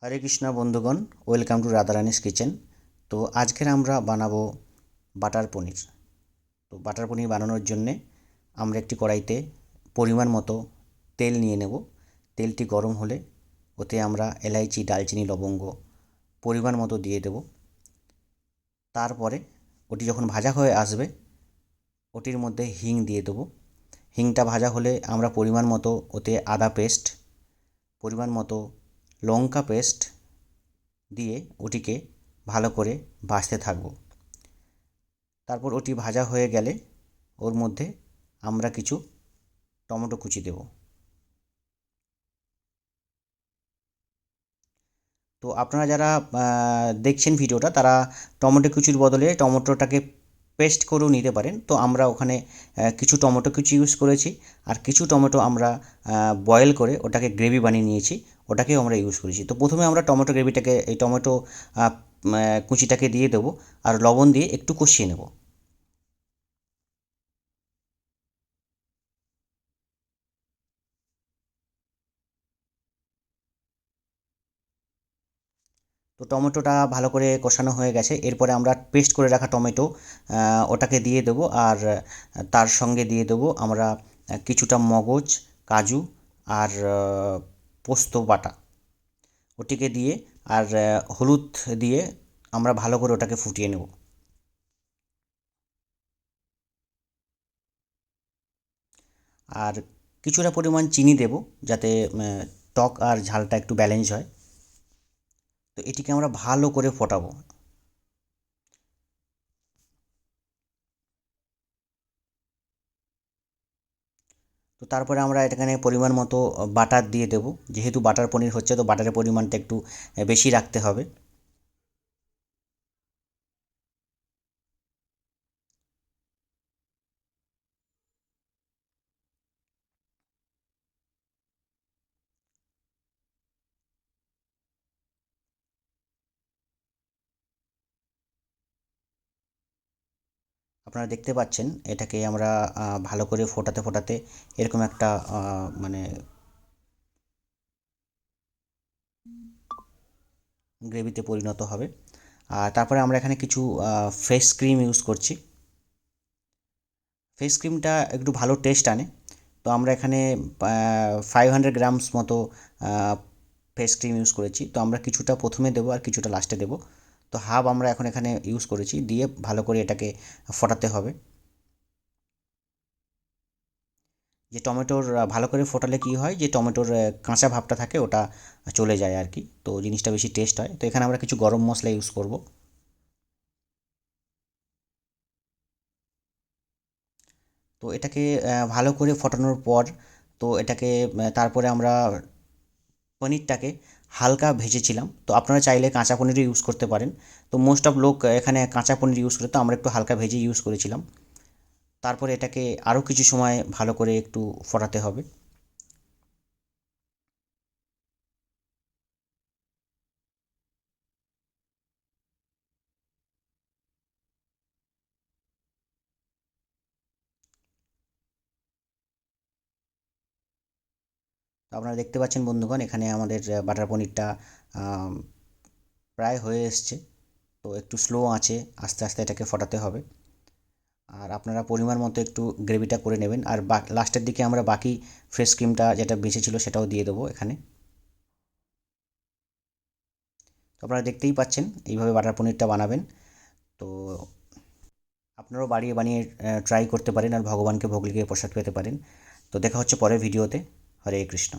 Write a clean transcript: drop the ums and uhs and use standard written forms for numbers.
হরে কৃষ্ণ বন্ধুগণ, welcome to রাধারানিস kitchen. তো আজকের আমরা বানাবো বাটার পনির। তো বাটার পনির বানানোর জন্যে আমরা একটি কড়াইতে পরিমাণ মতো তেল নিয়ে নেব। তেলটি গরম হলে ওতে আমরা এলাইচি, দালচিনি, লবঙ্গ পরিমাণ মতো দিয়ে দেব। তারপরে ওটি যখন ভাজা হয়ে আসবে ওটির মধ্যে হিং দিয়ে দেবো। হিংটা ভাজা হলে আমরা পরিমাণ মতো ওতে আদা পেস্ট, পরিমাণ মতো লঙ্কা পেস্ট দিয়ে ওটিকে ভালো করে ভাজতে থাকব। তারপর ওটি ভাজা হয়ে গেলে ওর মধ্যে আমরা কিছু টমেটো কুচি দেব। তো আপনারা যারা দেখছেন ভিডিওটা তারা টমেটো কুচির বদলে টমেটোটাকে পেস্ট করেও নিতে পারেন। তো আমরা ওখানে কিছু টমেটো কুচি ইউজ করেছি, আর কিছু টমেটো আমরা বয়েল করে ওটাকে গ্রেভি বানিয়ে নিয়েছি, ওটাকেও আমরা ইউজ করেছি। তো প্রথমে আমরা টমেটো গ্রেভিটাকে, এই টমেটো কুচিটাকে দিয়ে দেবো আর লবণ দিয়ে একটু কষিয়ে নেব। তো টমেটোটা ভালো করে কষানো হয়ে গেছে, এরপরে আমরা পেস্ট করে রাখা টমেটো ওটাকে দিয়ে দেবো, আর তার সঙ্গে দিয়ে দেবো আমরা কিছুটা মগজ, কাজু আর পোস্ত বাটা, ওটিকে দিয়ে আর হলুদ দিয়ে আমরা ভালো করে ওটাকে ফুটিয়ে নেব। আর কিছুটা পরিমাণ চিনি দেব যাতে টক আর ঝালটা একটু ব্যালেন্স হয়। তো এটিকে আমরা ভালো করে ফোটাবো। তো তারপরে আমরা এখানে পরিমাণ মতো বাটার দিয়ে দেবো। যেহেতু বাটার পনির হচ্ছে তো বাটারের পরিমাণটা একটু বেশি রাখতে হবে। আপনারা দেখতে পাচ্ছেন এটাকে আমরা ভালো করে ফোটাতে ফোটাতে এরকম একটা মানে গ্রেভিতে পরিণত হবে। আর তারপরে আমরা এখানে কিছু ফ্রেশ ক্রিম ইউজ করছি। ফেস ক্রিমটা একটু ভালো টেস্ট আনে। তো আমরা এখানে 500 গ্রামস মতো ফেস ক্রিম ইউজ করেছি। তো আমরা কিছুটা প্রথমে দেবো আর কিছুটা লাস্টে দেবো। তো হাফ আমরা এখন এখানে ইউজ করেছি, দিয়ে ভালো করে এটাকে ফোটাতে হবে। যে টমেটোর ভালো করে ফোটালে কী হয়, যে টমেটোর কাঁচা ভাবটা থাকে ওটা চলে যায় আর কি, তো জিনিসটা বেশি টেস্ট হয়। তো এখানে আমরা কিছু গরম মশলা ইউজ করব। তো এটাকে ভালো করে ফোটানোর পর, তো এটাকে তারপরে আমরা পনিরটাকে হালকা ভেজেছিলাম। তো আপনারা চাইলে কাঁচা পনিরও ইউজ করতে পারেন। তো মোস্ট অফ লোক এখানে কাঁচা পনির ইউজ করে, তো আমরা একটু হালকা ভেজে ইউজ করেছিলাম। তারপরে এটাকে আরও কিছু সময় ভালো করে একটু ফোটাতে হবে। তো আপনারা দেখতে পাচ্ছেন বন্ধুগণ, এখানে আমাদের বাটার পনিরটা আম, প্রায় হয়ে এসছে। তো একটু স্লো আঁচে আস্তে আস্তে এটাকে ফোটাতে হবে। আর আপনারা পরিমাণ মতো একটু গ্রেভিটা করে নেবেন, আর লাস্টের দিকে আমরা বাকি ফ্রেশ ক্রিমটা যেটা বেঁচে ছিল সেটাও দিয়ে দেবো এখানে। তো আপনারা দেখতেই পাচ্ছেন এইভাবে বাটার পনিরটা বানাবেন। তো আপনারাও বাড়িয়ে বানিয়ে ট্রাই করতে পারেন আর ভগবানকে ভোগ লাগিয়ে প্রসাদ পেতে পারেন। তো দেখা হচ্ছে পরের ভিডিওতে। হরে কৃষ্ণ।